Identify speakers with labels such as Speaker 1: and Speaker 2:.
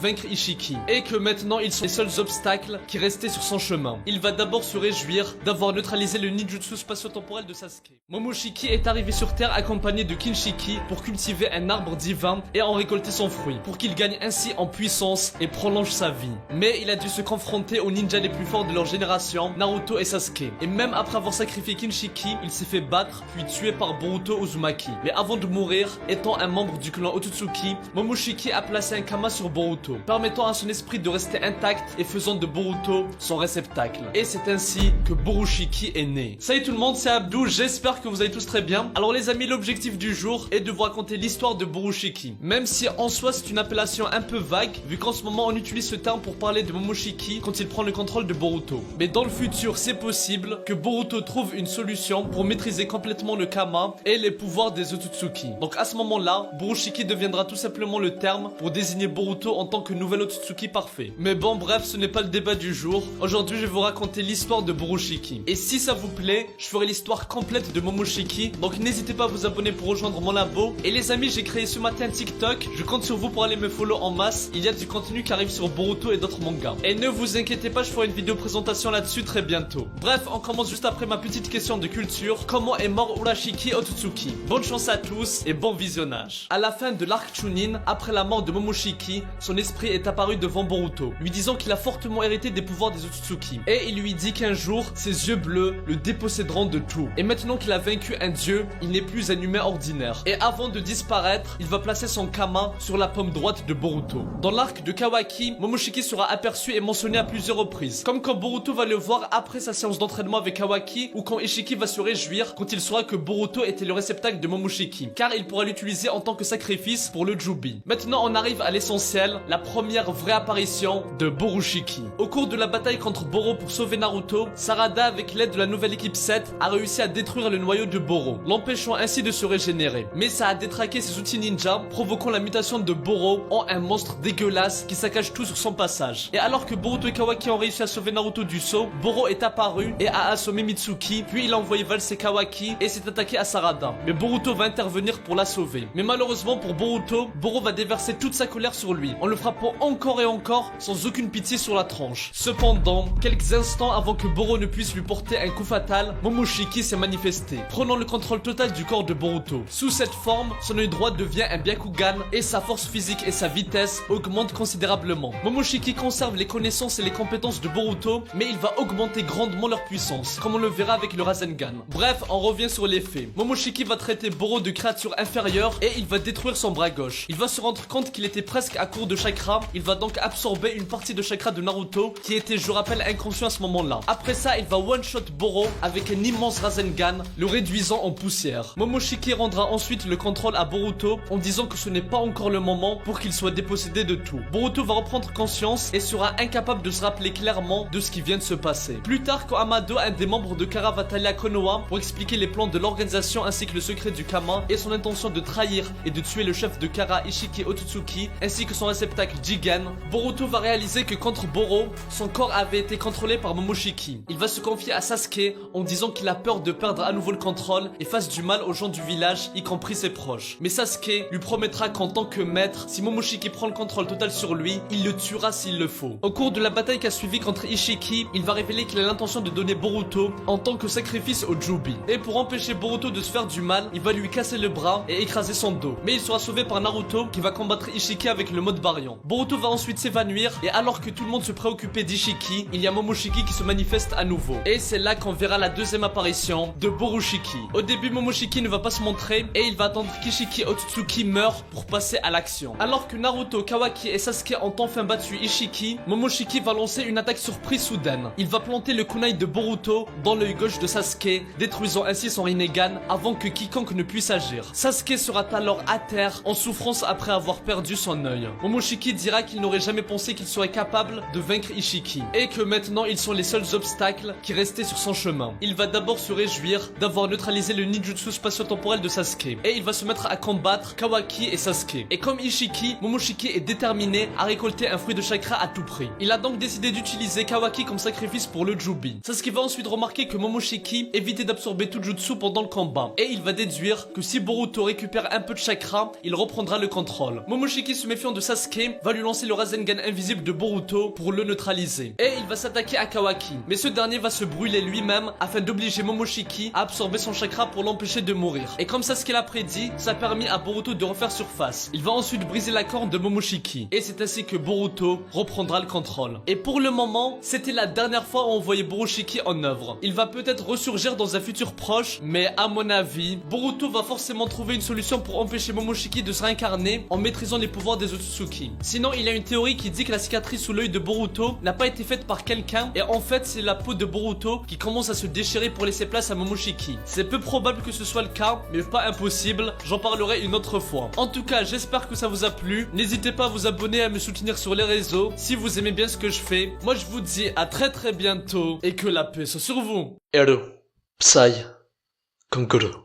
Speaker 1: vaincre Ishiki et que maintenant ils sont les seuls obstacles qui restaient sur son chemin. Il va d'abord se réjouir d'avoir neutralisé le ninjutsu spatio-temporel de Sasuke. Momoshiki est arrivé sur Terre accompagné de Kinshiki pour cultiver un arbre divin et en récolter son fruit, pour qu'il gagne ainsi en puissance et prolonge sa vie. Mais il a dû se confronter aux ninjas les plus forts de leur génération, Naruto et Sasuke. Et même après avoir sacrifié Kinshiki, il s'est fait battre puis tué par Boruto Uzumaki. Mais avant de mourir, étant un membre du clan Otsutsuki, Momoshiki a placé un kama sur Boruto, permettant à son esprit de rester intact et faisant de Boruto son réceptacle. Et c'est ainsi que Borushiki est né. Salut tout le monde, c'est Abdou, j'espère que vous allez tous très bien. Alors les amis, l'objectif du jour est de vous raconter l'histoire de Borushiki. Même si en soi c'est une appellation un peu vague, vu qu'en ce moment on utilise ce terme pour parler de Momoshiki quand il prend le contrôle de Boruto. Mais dans le futur, c'est possible que Boruto trouve une solution pour maîtriser complètement le kama et les pouvoirs des Otsutsuki. Donc à ce moment-là, Borushiki deviendra tout simplement le terme pour désigner Boruto en tant que nouvel Otsutsuki parfait. Mais bon, bref, ce n'est pas le débat du jour. Aujourd'hui, je vais vous raconter l'histoire de Borushiki. Et si ça vous plaît, je ferai l'histoire complète de Momoshiki. Donc n'hésitez pas à vous abonner pour rejoindre mon labo. Et les amis, j'ai créé ce matin TikTok. Je compte sur vous pour aller me follow en masse. Il y a du contenu qui arrive sur Boruto et d'autres mangas. Et ne vous inquiétez pas, je ferai une vidéo présentation là-dessus très bientôt. Bref, on commence juste après ma petite question de culture. Comment est mort Urashiki Otsutsuki? Bonne chance à tous et bon visionnage. À la fin de l'arc Chunin, après la mort de Momoshiki, son esprit est apparu devant Boruto, lui disant qu'il a fortement hérité des pouvoirs des Otsutsuki. Et il lui dit qu'un jour, ses yeux bleus le déposséderont de tout. Et maintenant qu'il a vaincu un dieu, il n'est plus un humain ordinaire. Et avant de disparaître, il va placer son kama sur la paume droite de Boruto. Dans l'arc de Kawaki, Momoshiki sera aperçu et mentionné à plusieurs reprises. Comme quand Boruto va le voir après sa séance d'entraînement avec Kawaki, ou quand Ishiki va se réjouir quand il saura que Boruto était le réceptacle de Momoshiki, car il pourra l'utiliser en tant que sacrifice pour le Jubi. Maintenant on arrive à l'essentiel, la première vraie apparition de Borushiki. Au cours de la bataille contre Boro pour sauver Naruto, Sarada avec l'aide de la nouvelle équipe 7 a réussi à détruire le noyau de Boro, l'empêchant ainsi de se régénérer. Mais ça a détraqué ses outils ninja, provoquant la mutation de Boro en un monstre dégueulasse qui saccage tout sur son passage. Et alors que Boruto et Kawaki ont réussi à sauver Naruto du saut, Boro est apparu et a assommé Mitsuki, puis il a envoyé valser Kawaki et s'est attaqué à Sarada. Mais Boruto va intervenir pour la sauver. Mais malheureusement pour Boruto, Boro va déverser toute sa colère sur lui, en le frappant encore et encore sans aucune pitié sur la tronche. Cependant, quelques instants avant que Boro ne puisse lui porter un coup fatal, Momoshiki s'est manifesté, prenant le contrôle total du corps de Boruto. Sous cette forme, son œil droit devient un Byakugan et sa force physique et sa vitesse augmentent considérablement. Momoshiki conserve les connaissances et les compétences de Boruto, mais il va augmenter grandement leur puissance, comme on le verra avec le Rasengan. Bref, on revient sur les faits. Momoshiki va traiter Boro de créature inférieure et il va détruire son bras gauche. Il va se rendre compte qu'il était presque à court de chakra, il va donc absorber une partie de chakra de Naruto qui était, je rappelle, inconscient à ce moment-là. Après ça, il va one-shot Boro avec un immense Rasengan, le réduisant en poussière. Momoshiki rendra ensuite le contrôle à Boruto en disant que ce n'est pas encore le moment pour qu'il soit dépossédé de tout. Boruto va reprendre conscience et sera incapable de se rappeler clairement de ce qui vient de se passer. Plus tard, quand Amado, un des membres de Kara, va aller à Konoha pour expliquer les plans de l'organisation ainsi que le secret du Kama et son intention de trahir et de tuer le chef de Kara, Ishiki Otsutsuki, ainsi que son réceptacle Jigen, Boruto va réaliser que contre Boro, son corps avait été contrôlé par Momoshiki. Il va se confier à Sasuke en disant qu'il a peur de perdre à nouveau le contrôle et fasse du mal aux gens du village, y compris ses proches. Mais Sasuke lui promettra qu'en tant que maître, si Momoshiki prend le contrôle total sur lui, il le tuera s'il le faut. Au cours de la bataille qui a suivi contre Ishiki, il va révéler qu'il a l'intention de donner Boruto en tant que sacrifice au Jubi. Et pour empêcher Boruto de se faire du mal, il va lui casser le bras et écraser son dos. Mais il sera sauvé par Naruto qui va combattre Ishiki avec le mode Baryon. Boruto va ensuite s'évanouir et alors que tout le monde se préoccupait d'Ishiki, il y a Momoshiki qui se manifeste à nouveau. Et c'est là qu'on verra la deuxième apparition de Borushiki. Au début, Momoshiki ne va pas se montrer et il va attendre qu'Ishiki Otsutsuki meure pour passer à l'action. Alors que Naruto, Kawaki et Sasuke ont enfin battu Ishiki, Momoshiki va lancer une attaque surprise soudaine. Il va planter le kunai de Boruto dans l'œil gauche de Sasuke, détruisant ainsi son Rinnegan avant que quiconque ne puisse agir. Sasuke sera alors à terre en souffrance après avoir perdu son œil. Momoshiki dira qu'il n'aurait jamais pensé qu'il serait capable de vaincre Ishiki et que maintenant ils sont les seuls obstacles qui restaient sur son chemin. Il va d'abord se réjouir d'avoir neutralisé le ninjutsu spatio-temporel de Sasuke et il va se mettre à combattre Kawaki et Sasuke. Et comme Ishiki, Momoshiki est déterminé à récolter un fruit de chakra à tout prix. Il a donc décidé d'utiliser Kawaki comme sacrifice pour le Jubi. Sasuke va ensuite remarquer que Momoshiki évitait d'absorber tout jutsu pendant le combat et il va déduire que si Boruto récupère un peu de chakra, il reprendra le contrôle. Momoshiki, se méfiant de Sasuke, va lui lancer le Rasengan invisible de Boruto pour le neutraliser. Et il va s'attaquer à Kawaki. Mais ce dernier va se brûler lui-même afin d'obliger Momoshiki à absorber son chakra pour l'empêcher de mourir. Et comme Sasuke l'a prédit, ça a permis à Boruto de refaire surface. Il va ensuite briser la corne de Momoshiki. Et c'est ainsi que Boruto reprendra le contrôle. Et pour le moment, c'était la dernière fois où on voyait Borushiki en œuvre. Il va peut-être ressurgir dans un futur proche, mais à mon avis, Boruto va forcément trouver une solution pour empêcher Momoshiki de se réincarner en maîtrisant les pouvoirs des Otsutsuki. Sinon, il y a une théorie qui dit que la cicatrice sous l'œil de Boruto n'a pas été faite par quelqu'un et en fait c'est la peau de Boruto qui commence à se déchirer pour laisser place à Momoshiki. C'est peu probable que ce soit le cas, mais pas impossible, j'en parlerai une autre fois. En tout cas, j'espère que ça vous a plu, n'hésitez pas à vous abonner et à me soutenir sur les réseaux si vous aimez bien ce que je fais. Moi je vous dis à très bientôt et que la paix soit sur vous. Hello, Psy, Kankuro.